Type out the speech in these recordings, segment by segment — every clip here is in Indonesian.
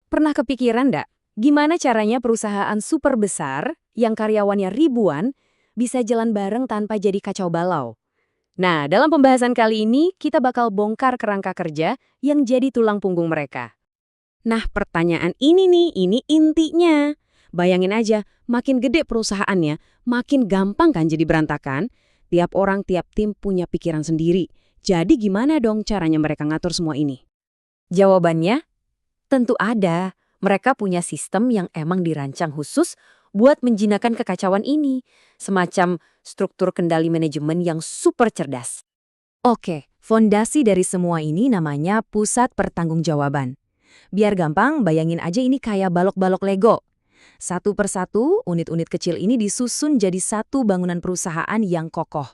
Pernah kepikiran nggak, gimana caranya perusahaan super besar yang karyawannya ribuan bisa jalan bareng tanpa jadi kacau balau? Nah, dalam pembahasan kali ini, kita bakal bongkar kerangka kerja yang jadi tulang punggung mereka. Nah, pertanyaan ini nih, ini intinya. Bayangin aja, makin gede perusahaannya, makin gampang kan jadi berantakan? Tiap orang, tiap tim punya pikiran sendiri. Jadi gimana dong caranya mereka ngatur semua ini? Jawabannya, tentu ada. Mereka punya sistem yang emang dirancang khusus buat menjinakkan kekacauan ini. Semacam struktur kendali manajemen yang super cerdas. Oke, fondasi dari semua ini namanya pusat pertanggungjawaban. Biar gampang, bayangin aja ini kayak balok-balok Lego. Satu persatu, unit-unit kecil ini disusun jadi satu bangunan perusahaan yang kokoh.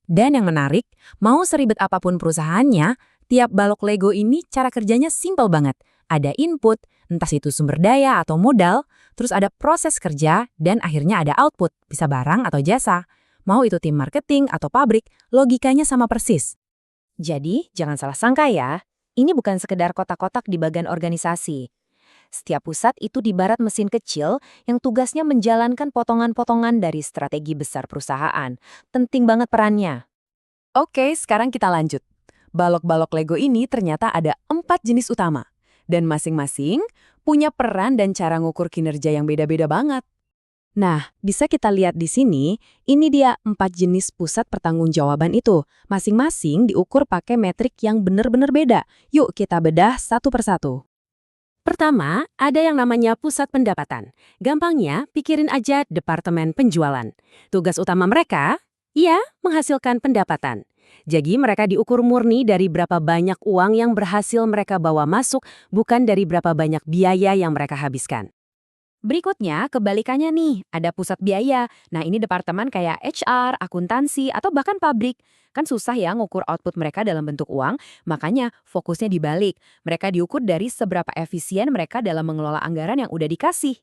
Dan yang menarik, mau seribet apapun perusahaannya, tiap balok Lego ini cara kerjanya simpel banget. Ada input, entah itu sumber daya atau modal, terus ada proses kerja, dan akhirnya ada output, bisa barang atau jasa. Mau itu tim marketing atau pabrik, logikanya sama persis. Jadi, jangan salah sangka ya, ini bukan sekedar kotak-kotak di bagian organisasi. Setiap pusat itu dibarat mesin kecil yang tugasnya menjalankan potongan-potongan dari strategi besar perusahaan. Penting banget perannya. Oke, sekarang kita lanjut. Balok-balok Lego ini ternyata ada 4 jenis utama. Dan masing-masing punya peran dan cara ngukur kinerja yang beda-beda banget. Nah, bisa kita lihat di sini, ini dia 4 jenis pusat pertanggungjawaban itu. Masing-masing diukur pakai metrik yang benar-benar beda. Yuk kita bedah satu persatu. Pertama, ada yang namanya pusat pendapatan. Gampangnya, pikirin aja departemen penjualan. Tugas utama mereka, ya, menghasilkan pendapatan. Jadi mereka diukur murni dari berapa banyak uang yang berhasil mereka bawa masuk, bukan dari berapa banyak biaya yang mereka habiskan. Berikutnya, kebalikannya nih, ada pusat biaya. Nah, ini departemen kayak HR, akuntansi, atau bahkan pabrik. Kan susah ya ngukur output mereka dalam bentuk uang, makanya fokusnya dibalik. Mereka diukur dari seberapa efisien mereka dalam mengelola anggaran yang udah dikasih.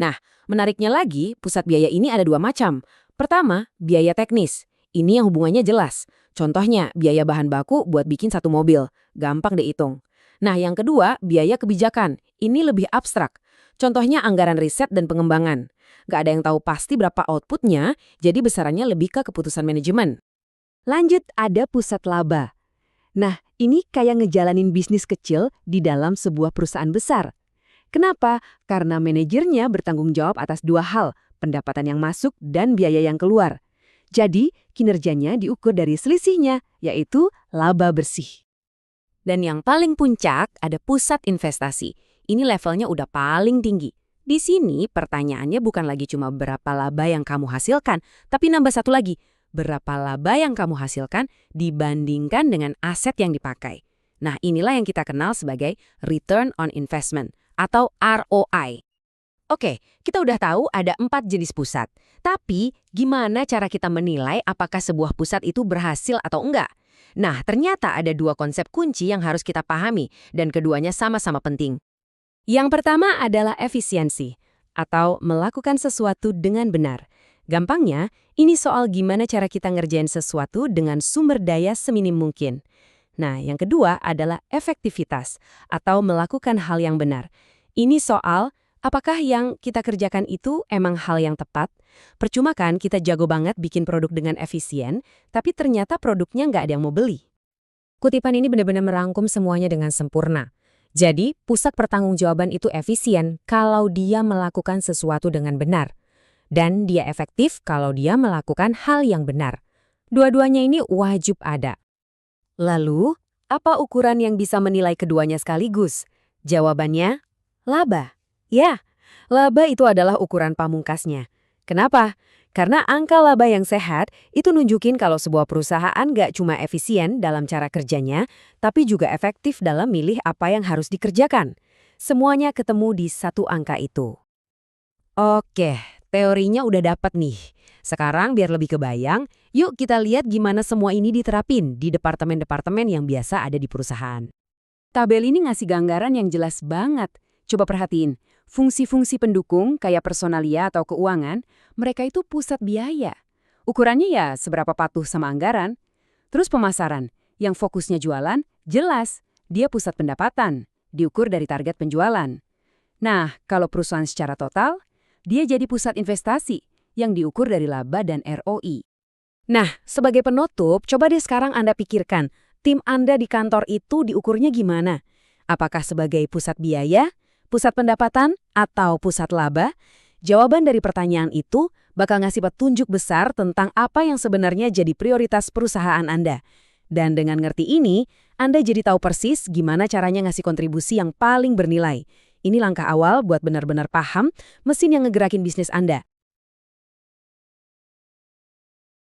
Nah, menariknya lagi, pusat biaya ini ada 2 macam. Pertama, biaya teknis. Ini yang hubungannya jelas. Contohnya, biaya bahan baku buat bikin satu mobil. Gampang dihitung. Nah, yang kedua, biaya kebijakan. Ini lebih abstrak. Contohnya anggaran riset dan pengembangan. Nggak ada yang tahu pasti berapa outputnya, jadi besarannya lebih ke keputusan manajemen. Lanjut, ada pusat laba. Nah, ini kayak ngejalanin bisnis kecil di dalam sebuah perusahaan besar. Kenapa? Karena manajernya bertanggung jawab atas 2 hal, pendapatan yang masuk dan biaya yang keluar. Jadi, kinerjanya diukur dari selisihnya, yaitu laba bersih. Dan yang paling puncak ada pusat investasi. Ini levelnya udah paling tinggi. Di sini pertanyaannya bukan lagi cuma berapa laba yang kamu hasilkan, tapi nambah satu lagi, berapa laba yang kamu hasilkan dibandingkan dengan aset yang dipakai. Nah, inilah yang kita kenal sebagai Return on Investment atau ROI. Oke, kita udah tahu ada 4 jenis pusat. Tapi, gimana cara kita menilai apakah sebuah pusat itu berhasil atau enggak? Nah, ternyata ada 2 konsep kunci yang harus kita pahami, dan keduanya sama-sama penting. Yang pertama adalah efisiensi, atau melakukan sesuatu dengan benar. Gampangnya, ini soal gimana cara kita ngerjain sesuatu dengan sumber daya seminim mungkin. Nah, yang kedua adalah efektivitas, atau melakukan hal yang benar. Ini soal apakah yang kita kerjakan itu emang hal yang tepat? Percuma kan kita jago banget bikin produk dengan efisien, tapi ternyata produknya nggak ada yang mau beli. Kutipan ini benar-benar merangkum semuanya dengan sempurna. Jadi, pusat pertanggungjawaban itu efisien kalau dia melakukan sesuatu dengan benar. Dan dia efektif kalau dia melakukan hal yang benar. Dua-duanya ini wajib ada. Lalu, apa ukuran yang bisa menilai keduanya sekaligus? Jawabannya, laba. Ya, laba itu adalah ukuran pamungkasnya. Kenapa? Karena angka laba yang sehat itu nunjukin kalau sebuah perusahaan nggak cuma efisien dalam cara kerjanya, tapi juga efektif dalam milih apa yang harus dikerjakan. Semuanya ketemu di satu angka itu. Oke, teorinya udah dapat nih. Sekarang biar lebih kebayang, yuk kita lihat gimana semua ini diterapin di departemen-departemen yang biasa ada di perusahaan. Tabel ini ngasih gambaran yang jelas banget. Coba perhatiin, fungsi-fungsi pendukung kayak personalia atau keuangan, mereka itu pusat biaya. Ukurannya ya seberapa patuh sama anggaran. Terus pemasaran, yang fokusnya jualan, jelas, dia pusat pendapatan. diukur dari target penjualan. Nah, kalau perusahaan secara total, dia jadi pusat investasi yang diukur dari laba dan ROI. Nah, sebagai penutup, coba deh sekarang Anda pikirkan, tim Anda di kantor itu diukurnya gimana? Apakah sebagai pusat biaya, pusat pendapatan, atau pusat laba? Jawaban dari pertanyaan itu bakal ngasih petunjuk besar tentang apa yang sebenarnya jadi prioritas perusahaan Anda. Dan dengan ngerti ini, Anda jadi tahu persis gimana caranya ngasih kontribusi yang paling bernilai. Ini langkah awal buat benar-benar paham mesin yang ngegerakin bisnis Anda.